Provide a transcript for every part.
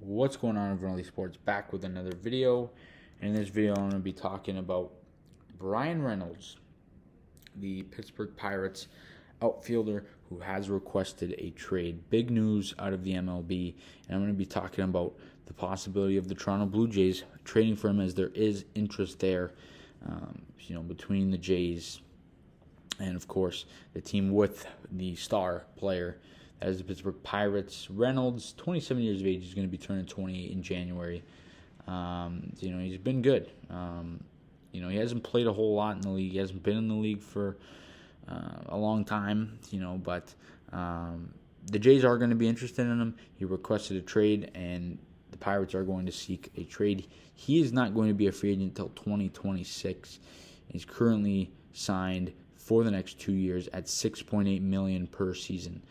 What's going on, Reynolds Sports? Back with another video. In this video, I'm going to be talking about Bryan Reynolds, the Pittsburgh Pirates outfielder who has requested a trade. Big news out of the MLB, and I'm going to be talking about the possibility of the Toronto Blue Jays trading for him, as there is interest there, between the Jays and, of course, the team with the star player. That is the Pittsburgh Pirates. Reynolds, 27 years of age, is going to be turning 28 in January. He's been good. He hasn't played a whole lot in the league. He hasn't been in the league for a long time, but the Jays are going to be interested in him. He requested a trade, and the Pirates are going to seek a trade. He is not going to be a free agent until 2026. He's currently signed for the next 2 years at $6.8 million per season.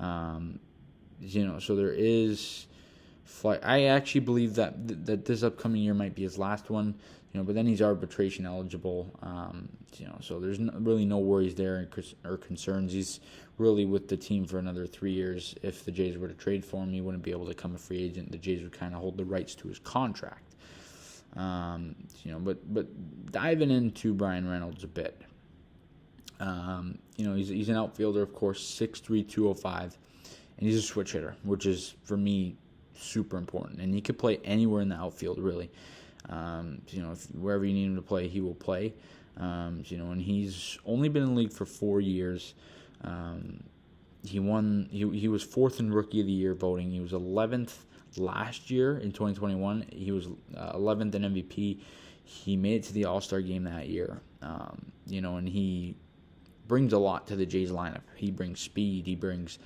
So there is flight. I actually believe that this upcoming year might be his last one, but then he's arbitration eligible. So there's really no worries there or concerns. He's really with the team for another 3 years. If the Jays were to trade for him, he wouldn't be able to become a free agent. The Jays would kind of hold the rights to his contract. But diving into Bryan Reynolds a bit. He's an outfielder, of course, 6'3", 205, and he's a switch hitter, which is, for me, super important. And he could play anywhere in the outfield, really. Wherever you need him to play, he will play. And he's only been in the league for 4 years. He was fourth in Rookie of the Year voting. He was 11th last year in 2021. He was 11th in MVP. He made it to the All-Star game that year. And he brings a lot to the Jays lineup. He brings speed. He brings a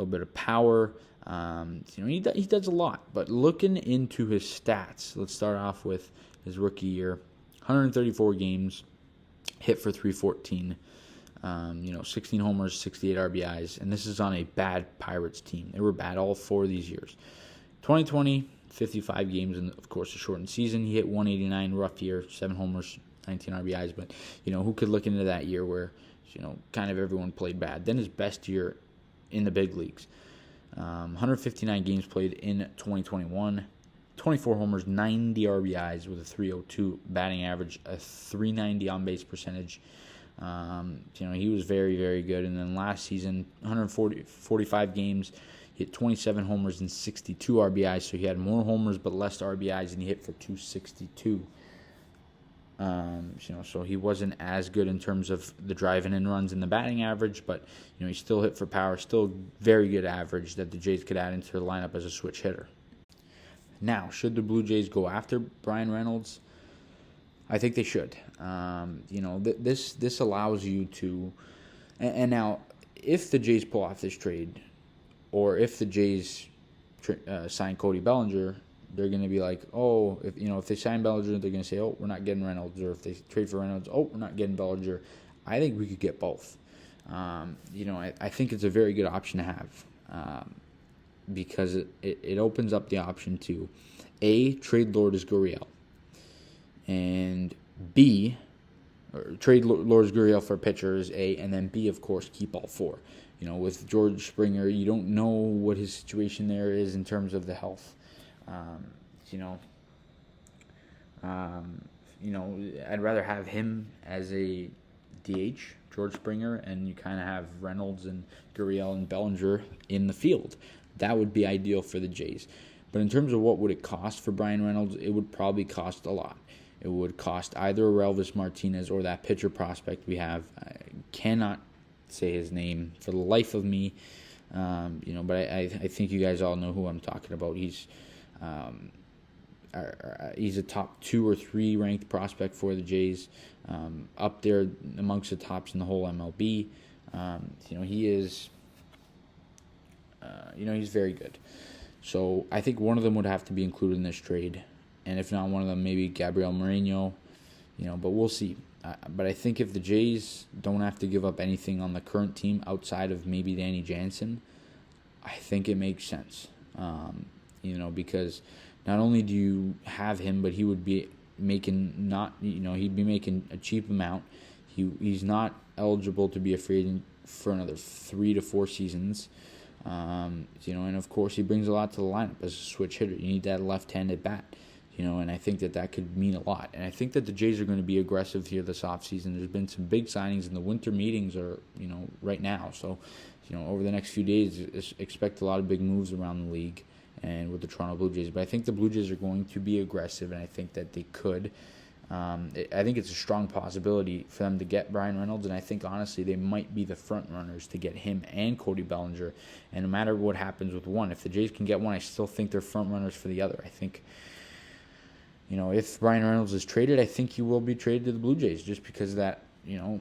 little bit of power. He does a lot. But looking into his stats, let's start off with his rookie year. 134 games, hit for 314. 16 homers, 68 RBIs. And this is on a bad Pirates team. They were bad all 4 of these years. 2020, 55 games, and of course a shortened season. He hit 189, rough year, 7 homers, 19 RBIs. But, who could look into that year where, kind of everyone played bad? Then his best year in the big leagues. 159 games played in 2021. 24 homers, 90 RBIs with a 302 batting average, a 390 on-base percentage. He was very, very good. And then last season, 145 games, he hit 27 homers and 62 RBIs. So he had more homers but less RBIs, and he hit for 262. So he wasn't as good in terms of the driving in runs and the batting average, but, he still hit for power, still very good average that the Jays could add into the lineup as a switch hitter. Now, should the Blue Jays go after Bryan Reynolds? I think they should. This allows you to, and now, if the Jays pull off this trade, or if the Jays sign Cody Bellinger, they're going to be like, if they sign Bellinger, they're going to say, we're not getting Reynolds. Or if they trade for Reynolds, we're not getting Bellinger. I think we could get both. I think it's a very good option to have, because it opens up the option to, A, trade Lourdes Gurriel, and B, or trade Lourdes Gurriel for pitchers, A, and then B, of course, keep all 4. With George Springer, you don't know what his situation there is in terms of the health. I'd rather have him as a DH, George Springer, and you kind of have Reynolds and Gurriel and Bellinger in the field. That would be ideal for the Jays. But in terms of what would it cost for Bryan Reynolds, it would probably cost a lot. It would cost either Elvis Martinez or that pitcher prospect we have. I cannot say his name for the life of me, but I think you guys all know who I'm talking about. He's a top 2 or 3 ranked prospect for the Jays, up there amongst the tops in the whole MLB. He is, he's very good. So I think one of them would have to be included in this trade, and if not one of them, maybe Gabriel Moreno. But we'll see. But I think if the Jays don't have to give up anything on the current team outside of maybe Danny Jansen, I think it makes sense. Because not only do you have him, but he would be making he'd be making a cheap amount. He's not eligible to be a free agent for another 3 to 4 seasons. And of course he brings a lot to the lineup as a switch hitter. You need that left-handed bat. And I think that could mean a lot. And I think that the Jays are going to be aggressive here this offseason. There's been some big signings, and the winter meetings are, right now. So, over the next few days, expect a lot of big moves around the league and with the Toronto Blue Jays. But I think the Blue Jays are going to be aggressive, and I think that they could. I think it's a strong possibility for them to get Bryan Reynolds, and I think, honestly, they might be the front runners to get him and Cody Bellinger. And no matter what happens with one, if the Jays can get one, I still think they're front runners for the other. I think, if Bryan Reynolds is traded, I think he will be traded to the Blue Jays just because of that, the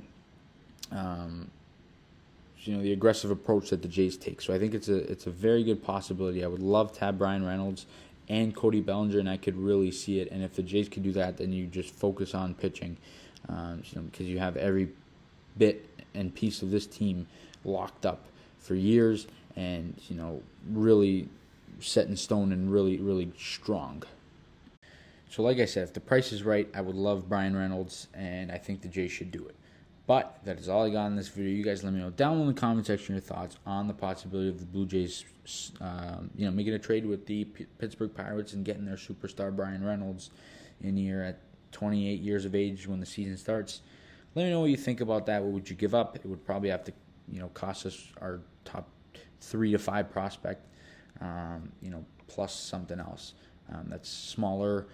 aggressive approach that the Jays take. So I think it's a very good possibility. I would love to have Bryan Reynolds and Cody Bellinger, and I could really see it. And if the Jays could do that, then you just focus on pitching, because you have every bit and piece of this team locked up for years and, really set in stone and really, really strong. So like I said, if the price is right, I would love Bryan Reynolds, and I think the Jays should do it. But that is all I got in this video. You guys let me know down in the comment section your thoughts on the possibility of the Blue Jays, making a trade with the Pittsburgh Pirates and getting their superstar Bryan Reynolds in here at 28 years of age when the season starts. Let me know what you think about that. What would you give up? It would probably have to, cost us our top 3 to 5 prospect, plus something else that's smaller.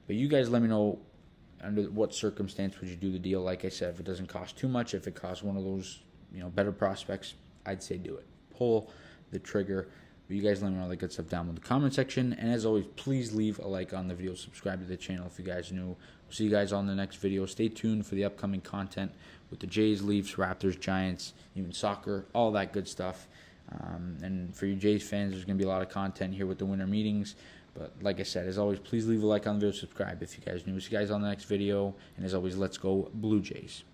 But you guys let me know under what circumstance would you do the deal. Like I said, if it doesn't cost too much, if it costs one of those, better prospects, I'd say do it. Pull the trigger. But you guys let me know all that good stuff down in the comment section. And as always, please leave a like on the video. Subscribe to the channel if you guys are new. We'll see you guys on the next video. Stay tuned for the upcoming content with the Jays, Leafs, Raptors, Giants, even soccer, all that good stuff. And for you Jays fans, there's going to be a lot of content here with the winter meetings. But like I said, as always, please leave a like on the video, subscribe if you guys are new. See you guys on the next video. And as always, let's go Blue Jays.